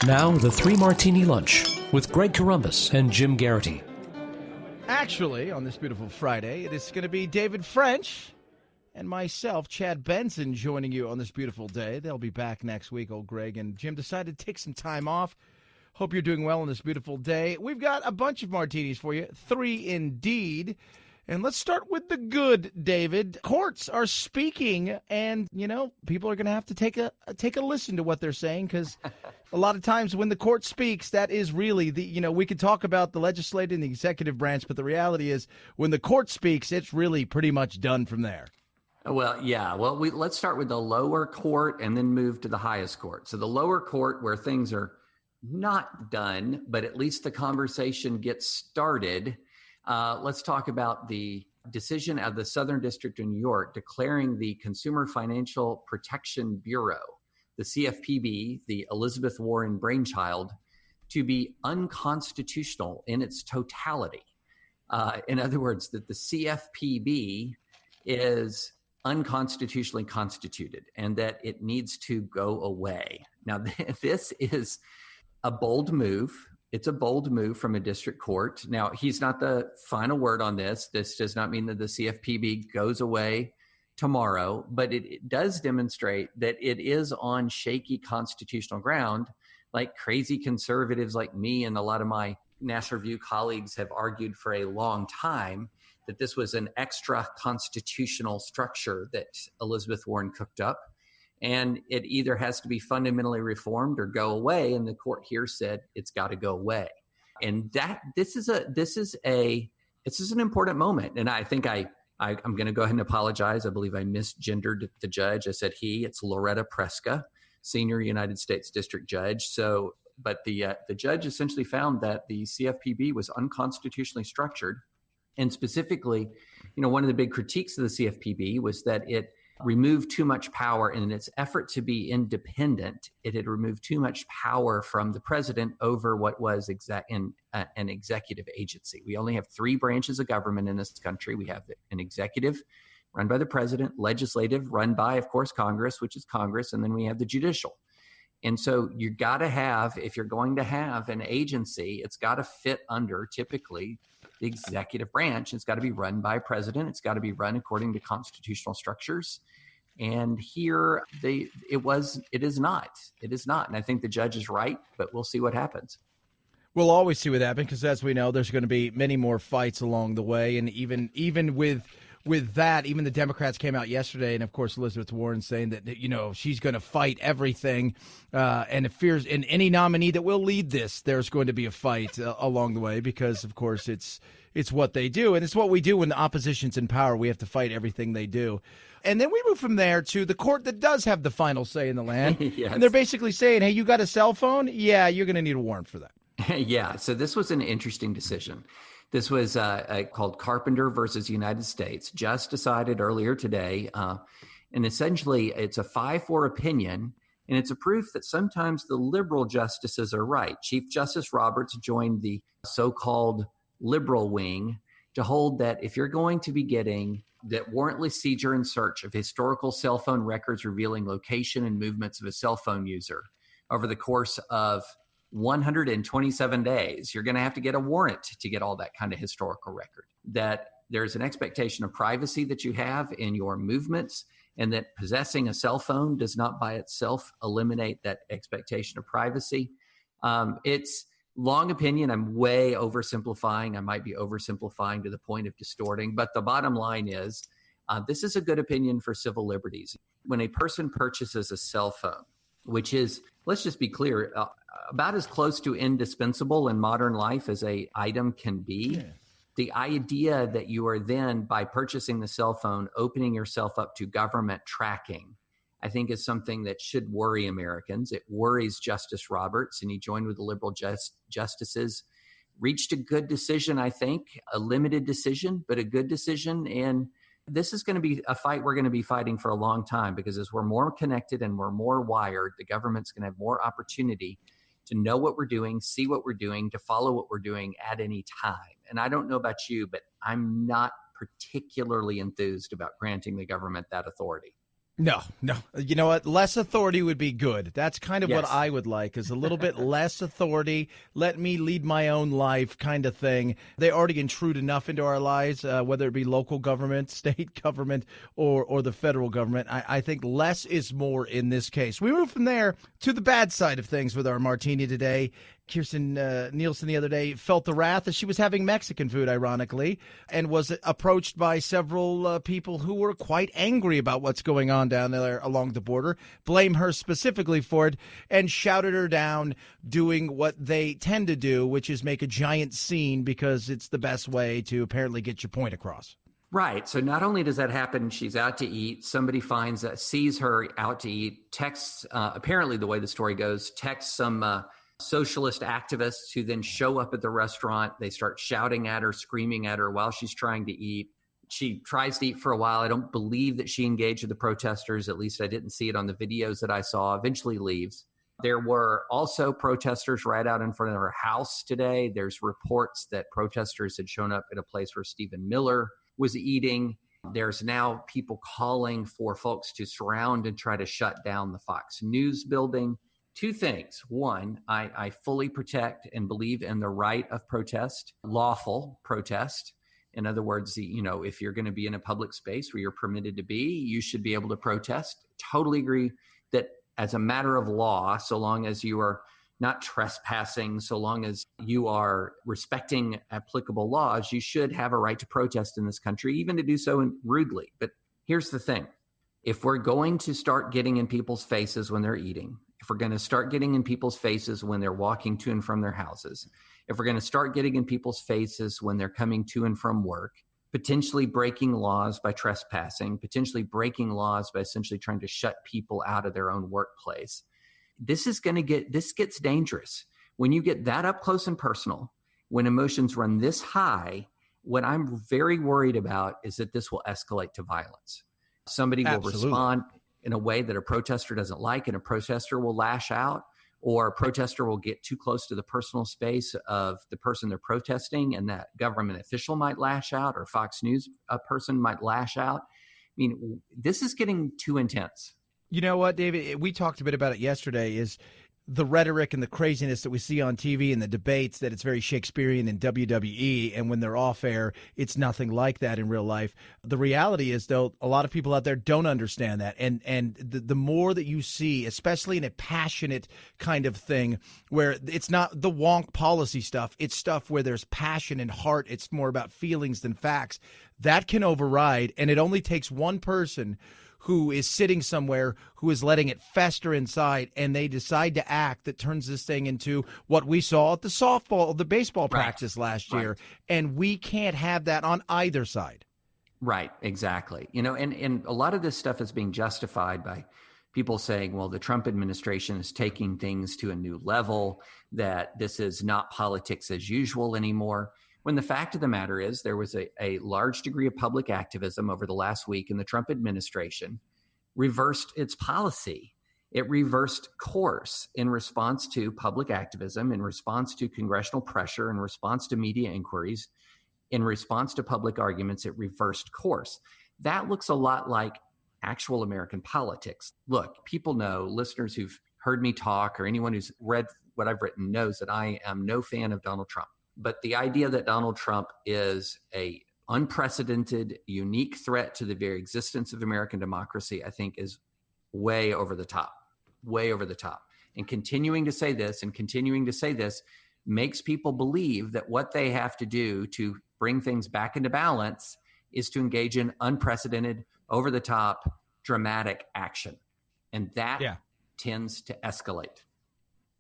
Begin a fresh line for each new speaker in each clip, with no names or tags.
Now, the Three Martini Lunch with Greg Corombos and Jim Geraghty.
Actually, on this beautiful Friday, it is going to be David French and myself, Chad Benson, joining you on this beautiful day. They'll be back next week. Old Greg and Jim decided to take some time off. Hope you're doing well on this beautiful day. We've got a bunch of martinis for you, 3 indeed. And let's start with the good, David. Courts are speaking, and, people are going to have to take a listen to what they're saying, because a lot of times when the court speaks, that is really we could talk about the legislative and the executive branch, but the reality is when the court speaks, it's really pretty much done from there.
Well, yeah. Well, let's start with the lower court and then move to the highest court. So the lower court, where things are not done, but at least the conversation gets started. Let's talk about the decision of the Southern District of New York declaring the Consumer Financial Protection Bureau, the CFPB, the Elizabeth Warren brainchild, to be unconstitutional in its totality. In other words, that the CFPB is unconstitutionally constituted and that it needs to go away. Now, this is a bold move. It's a bold move from a district court. Now, he's not the final word on this. This does not mean that the CFPB goes away tomorrow, but it does demonstrate that it is on shaky constitutional ground, like crazy conservatives like me and a lot of my National Review colleagues have argued for a long time, that this was an extra constitutional structure that Elizabeth Warren cooked up. And it either has to be fundamentally reformed or go away. And the court here said it's got to go away. And this is an important moment. And I think I'm going to go ahead and apologize. I believe I misgendered the judge. I said he. It's Loretta Preska, senior United States district judge. But the judge essentially found that the CFPB was unconstitutionally structured. And specifically, one of the big critiques of the CFPB was that it removed too much power in its effort to be independent. It had removed too much power from the president over what was an executive agency. We only have 3 branches of government in this country. We have an executive run by the president, legislative run by, of course, Congress, which is Congress, and then we have the judicial. And so you got to have, if you're going to have an agency, it's got to fit under typically the executive branch. It's got to be run by a president. It's got to be run according to constitutional structures. And here it is not. It is not. And I think the judge is right, but we'll see what happens.
We'll always see what happens, because as we know, there's going to be many more fights along the way. And even with that, even the Democrats came out yesterday, and of course Elizabeth Warren saying that she's going to fight everything, and it fears in any nominee that will lead this, there's going to be a fight along the way, because of course it's what they do, and it's what we do when the opposition's in power. We have to fight everything they do. And then we move from there to the court that does have the final say in the land. Yes. And they're basically saying, hey, you got a cell phone? Yeah, you're going to need a warrant for that.
Yeah, so this was an interesting decision. This was called Carpenter versus United States, just decided earlier today. And essentially, it's a 5-4 opinion, and it's a proof that sometimes the liberal justices are right. Chief Justice Roberts joined the so-called liberal wing to hold that if you're going to be getting that warrantless seizure and search of historical cell phone records revealing location and movements of a cell phone user over the course of 127 days, you're going to have to get a warrant to get all that kind of historical record. That there's an expectation of privacy that you have in your movements, and that possessing a cell phone does not by itself eliminate that expectation of privacy. It's long opinion. I'm way oversimplifying. I might be oversimplifying to the point of distorting, but the bottom line is this is a good opinion for civil liberties. When a person purchases a cell phone, which is, let's just be clear, about as close to indispensable in modern life as a item can be. Yeah. The idea that you are then, by purchasing the cell phone, opening yourself up to government tracking, I think is something that should worry Americans. It worries Justice Roberts, and he joined with the liberal justices, reached a good decision, I think, a limited decision, but a good decision. And this is going to be a fight we're going to be fighting for a long time, because as we're more connected and we're more wired, the government's going to have more opportunity to know what we're doing, see what we're doing, to follow what we're doing at any time. And I don't know about you, but I'm not particularly enthused about granting the government that authority.
No, no. You know what? Less authority would be good. That's kind of what
Yes.
I would like, is a little bit less authority. Let me lead my own life kind of thing. They already intrude enough into our lives, whether it be local government, state government, or the federal government. I think less is more in this case. We move from there to the bad side of things with our martini today. Kirsten Nielsen the other day felt the wrath as she was having Mexican food, ironically, and was approached by several people who were quite angry about what's going on down there along the border, blame her specifically for it, and shouted her down, doing what they tend to do, which is make a giant scene because it's the best way to apparently get your point across.
Right. So not only does that happen, she's out to eat. Somebody sees her out to eat, texts, apparently the way the story goes, texts some socialist activists who then show up at the restaurant. They start shouting at her, screaming at her while she's trying to eat. She tries to eat for a while. I don't believe that she engaged with the protesters. At least I didn't see it on the videos that I saw. Eventually leaves. There were also protesters right out in front of her house today. There's reports that protesters had shown up at a place where Stephen Miller was eating. There's now people calling for folks to surround and try to shut down the Fox News building. Two things. One, I fully protect and believe in the right of protest, lawful protest. In other words, if you're going to be in a public space where you're permitted to be, you should be able to protest. Totally agree that as a matter of law, so long as you are not trespassing, so long as you are respecting applicable laws, you should have a right to protest in this country, even to do so rudely. But here's the thing. If we're going to start getting in people's faces when they're eating, if we're going to start getting in people's faces when they're walking to and from their houses, if we're going to start getting in people's faces when they're coming to and from work, potentially breaking laws by trespassing, potentially breaking laws by essentially trying to shut people out of their own workplace, this gets dangerous. When you get that up close and personal, when emotions run this high, what I'm very worried about is that this will escalate to violence. Somebody will respond in a way that a protester doesn't like, and a protester will lash out, or a protester will get too close to the personal space of the person they're protesting, and that government official might lash out, or Fox News person might lash out. I mean, this is getting too intense.
You know what, David? We talked a bit about it yesterday, is the rhetoric and the craziness that we see on TV and the debates, that it's very Shakespearean in WWE, and when they're off air, it's nothing like that in real life. The reality is, though, a lot of people out there don't understand that. And the more that you see, especially in a passionate kind of thing, where it's not the wonk policy stuff, it's stuff where there's passion and heart, it's more about feelings than facts, that can override. And it only takes one person who is sitting somewhere, who is letting it fester inside, and they decide to act, that turns this thing into what we saw at the baseball practice last year. And we can't have that on either side.
Right, exactly. And a lot of this stuff is being justified by people saying, well, the Trump administration is taking things to a new level, that this is not politics as usual anymore. When the fact of the matter is, there was a large degree of public activism over the last week, and the Trump administration reversed its policy. It reversed course in response to public activism, in response to congressional pressure, in response to media inquiries, in response to public arguments. It reversed course. That looks a lot like actual American politics. Look, people know, listeners who've heard me talk, or anyone who's read what I've written, knows that I am no fan of Donald Trump. But the idea that Donald Trump is a unprecedented, unique threat to the very existence of American democracy, I think is way over the top. And continuing to say this makes people believe that what they have to do to bring things back into balance is to engage in unprecedented, over the top, dramatic action. And that tends to escalate.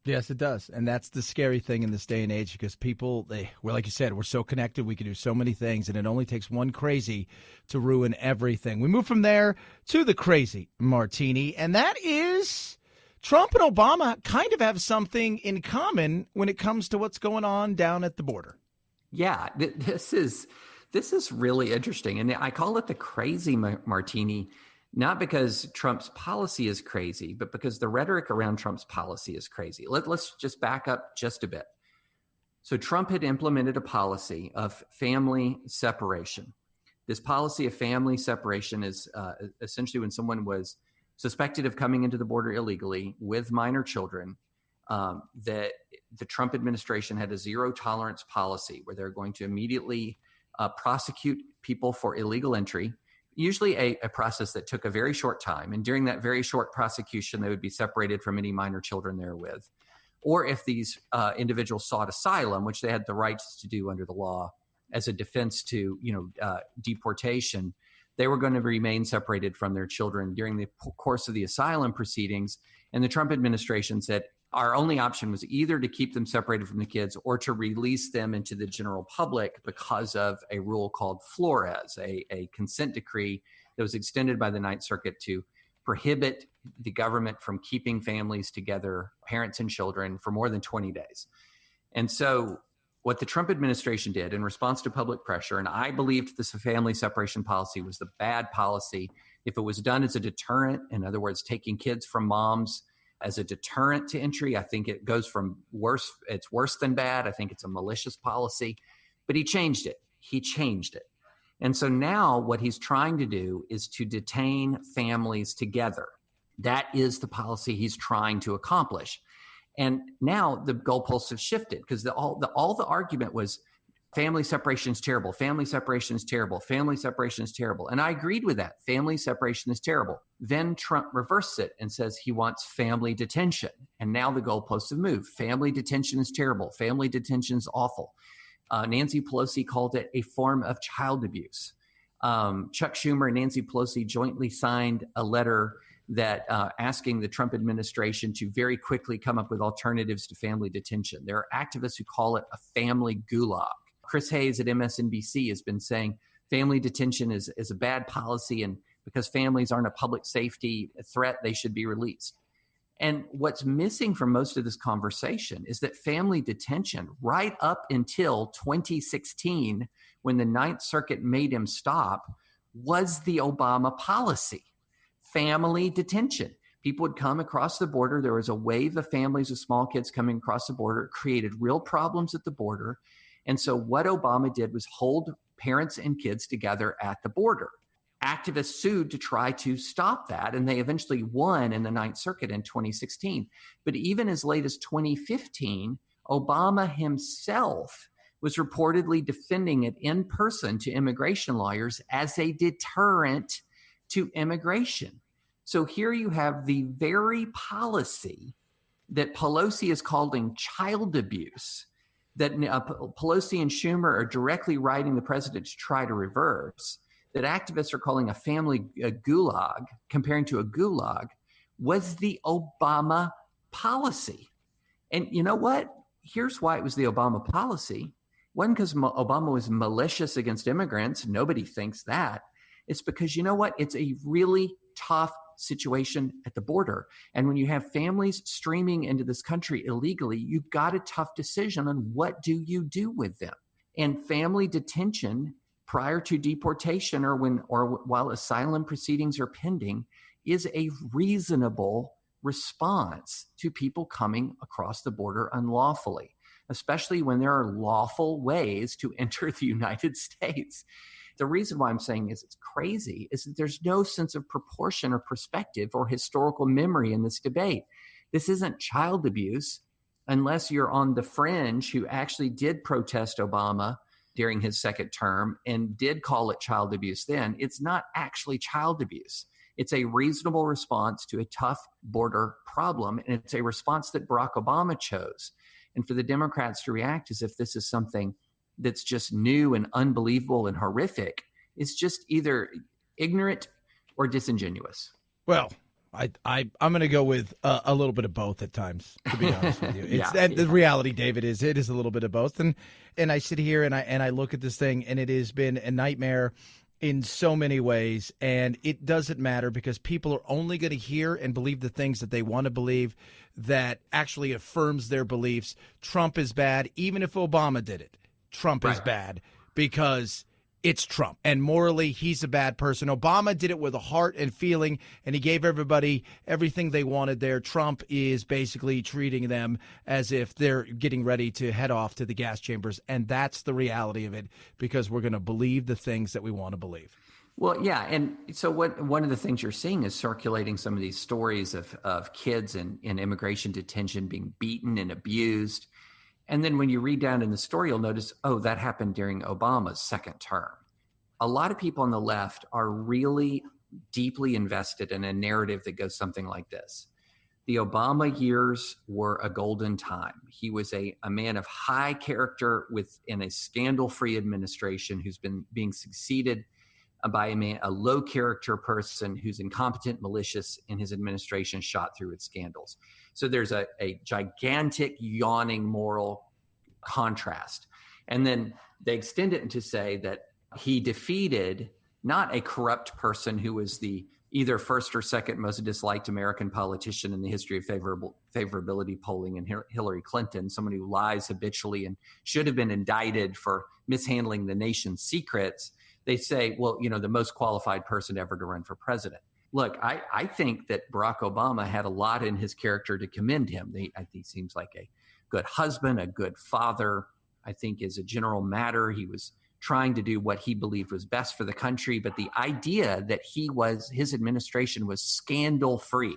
Yes, it does. And that's the scary thing in this day and age, because people, well, like you said, we're so connected. We can do so many things, and it only takes one crazy to ruin everything. We move from there to the crazy martini, and that is Trump and Obama kind of have something in common when it comes to what's going on down at the border.
Yeah, this is really interesting. And I call it the crazy martini, not because Trump's policy is crazy, but because the rhetoric around Trump's policy is crazy. Let's just back up just a bit. So Trump had implemented a policy of family separation. This policy of family separation is essentially when someone was suspected of coming into the border illegally with minor children, that the Trump administration had a zero tolerance policy where they're going to immediately prosecute people for illegal entry, usually a process that took a very short time. And during that very short prosecution, they would be separated from any minor children they're with. Or if these individuals sought asylum, which they had the rights to do under the law as a defense to, deportation, they were going to remain separated from their children during the course of the asylum proceedings. And the Trump administration said our only option was either to keep them separated from the kids or to release them into the general public because of a rule called Flores, a consent decree that was extended by the Ninth Circuit to prohibit the government from keeping families together, parents and children, for more than 20 days. And so what the Trump administration did in response to public pressure, and I believed this family separation policy was the bad policy if it was done as a deterrent, in other words, taking kids from moms as a deterrent to entry. I think it goes from worse, it's worse than bad. I think it's a malicious policy, but he changed it. And so now what he's trying to do is to detain families together. That is the policy he's trying to accomplish. And now the goalposts have shifted because all the argument was family separation is terrible. Family separation is terrible. Family separation is terrible. And I agreed with that. Family separation is terrible. Then Trump reversed it and says he wants family detention. And now the goalposts have moved. Family detention is terrible. Family detention is awful. Nancy Pelosi called it a form of child abuse. Chuck Schumer and Nancy Pelosi jointly signed a letter that asking the Trump administration to very quickly come up with alternatives to family detention. There are activists who call it a family gulag. Chris Hayes at MSNBC has been saying family detention is a bad policy, and because families aren't a public safety threat, they should be released. And what's missing from most of this conversation is that family detention, right up until 2016, when the Ninth Circuit made him stop, was the Obama policy. Family detention. People would come across the border. There was a wave of families with small kids coming across the border. It created real problems at the border. And so what Obama did was hold parents and kids together at the border. Activists sued to try to stop that, and they eventually won in the Ninth Circuit in 2016. But even as late as 2015, Obama himself was reportedly defending it in person to immigration lawyers as a deterrent to immigration. So here you have the very policy that Pelosi is calling child abuse, that Pelosi and Schumer are directly writing the president to try to reverse, that activists are calling a family gulag, comparing to a gulag, was the Obama policy. And you know what? Here's why it was the Obama policy. It wasn't because Obama was malicious against immigrants. Nobody thinks that. It's because, you know what? It's a really tough situation at the border. And when you have families streaming into this country illegally, you've got a tough decision on what do you do with them. And family detention prior to deportation or while asylum proceedings are pending is a reasonable response to people coming across the border unlawfully, especially when there are lawful ways to enter the United States. The reason why I'm saying it's crazy is that there's no sense of proportion or perspective or historical memory in this debate. This isn't child abuse unless you're on the fringe who actually did protest Obama during his second term and did call it child abuse then. It's not actually child abuse. It's a reasonable response to a tough border problem, and it's a response that Barack Obama chose. And for the Democrats to react as if this is something that's just new and unbelievable and horrific, it's just either ignorant or disingenuous.
Well, I'm going to go with a little bit of both at times, to be honest with you. The reality, David, is it is a little bit of both. And I sit here and I look at this thing, and it has been a nightmare in so many ways. And it doesn't matter because people are only going to hear and believe the things that they want to believe that actually affirms their beliefs. Trump is bad, even if Obama did it. Trump is bad because it's Trump. And morally, he's a bad person. Obama did it with a heart and feeling, and he gave everybody everything they wanted there. Trump is basically treating them as if they're getting ready to head off to the gas chambers. And that's the reality of it, because we're going to believe the things that we want to believe.
Well, yeah. And so one of the things you're seeing is circulating some of these stories of kids in immigration detention being beaten and abused. And then when you read down in the story, you'll notice, oh, that happened during Obama's second term. A lot of people on the left are really deeply invested in a narrative that goes something like this. The Obama years were a golden time. He was a man of high character within a scandal-free administration who's been being succeeded by a low character person who's incompetent, malicious in his administration, shot through with scandals. So there's a gigantic yawning moral contrast. And then they extend it to say that he defeated not a corrupt person who was the either first or second most disliked American politician in the history of favorability polling in Hillary Clinton, someone who lies habitually and should have been indicted for mishandling the nation's secrets. They say, well, the most qualified person ever to run for president. Look, I think that Barack Obama had a lot in his character to commend him. I think he seems like a good husband, a good father. I think as a general matter, he was trying to do what he believed was best for the country. But the idea that his administration was scandal free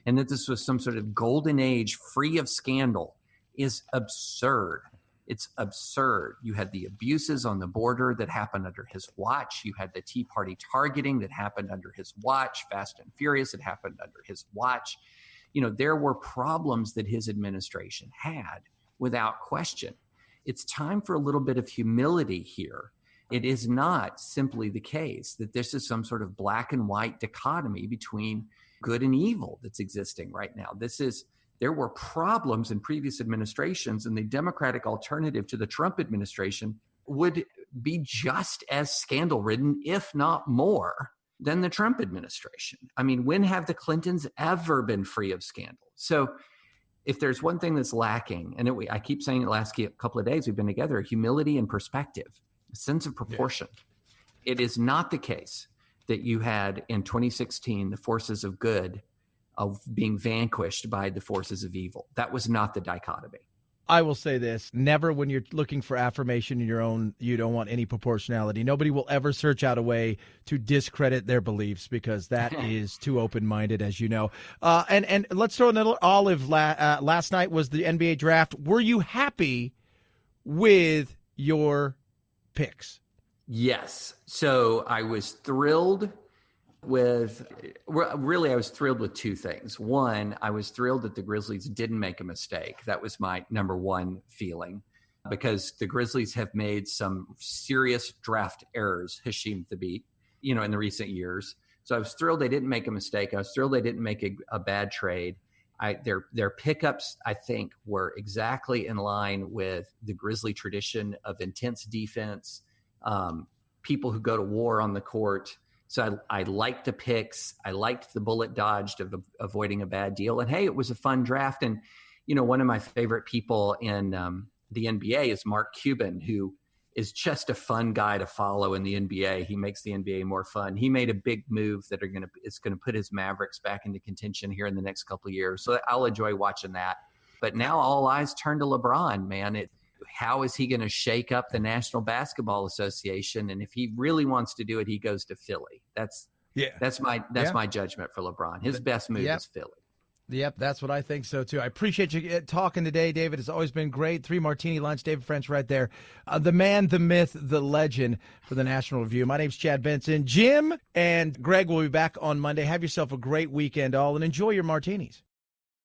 and that this was some sort of golden age free of scandal is absurd. It's absurd. You had the abuses on the border that happened under his watch. You had the Tea Party targeting that happened under his watch. Fast and Furious that happened under his watch. There were problems that his administration had without question. It's time for a little bit of humility here. It is not simply the case that this is some sort of black and white dichotomy between good and evil that's existing right now. There were problems in previous administrations, and the Democratic alternative to the Trump administration would be just as scandal-ridden, if not more, than the Trump administration. I mean, when have the Clintons ever been free of scandal? So if there's one thing that's lacking, and I keep saying it the last couple of days we've been together, humility and perspective, a sense of proportion. Yeah. It is not the case that you had in 2016 the forces of good of being vanquished by the forces of evil. That was not the dichotomy.
I will say this, never when you're looking for affirmation in your own, you don't want any proportionality. Nobody will ever search out a way to discredit their beliefs because that is too open-minded, as you know. And let's throw another olive. Last night was the NBA draft. Were you happy with your picks?
Yes. So I was thrilled I was thrilled with two things. One, I was thrilled that the Grizzlies didn't make a mistake. That was my number one feeling because the Grizzlies have made some serious draft errors, Hashim Thabit, in the recent years. So I was thrilled they didn't make a mistake. I was thrilled they didn't make a bad trade. Their pickups, I think, were exactly in line with the Grizzly tradition of intense defense, people who go to war on the court. So I liked the picks. I liked the bullet dodged of avoiding a bad deal. And, hey, it was a fun draft. And, one of my favorite people in the NBA is Mark Cuban, who is just a fun guy to follow in the NBA. He makes the NBA more fun. He made a big move that is going to put his Mavericks back into contention here in the next couple of years. So I'll enjoy watching that. But now all eyes turn to LeBron, man. How is he going to shake up the National Basketball Association? And if he really wants to do it, he goes to Philly. That's my judgment for LeBron. His best move is Philly.
Yep, that's what I think so, too. I appreciate you talking today, David. It's always been great. 3 Martini Lunch, David French right there. The man, the myth, the legend for the National Review. My name's Chad Benson. Jim and Greg will be back on Monday. Have yourself a great weekend, all, and enjoy your martinis.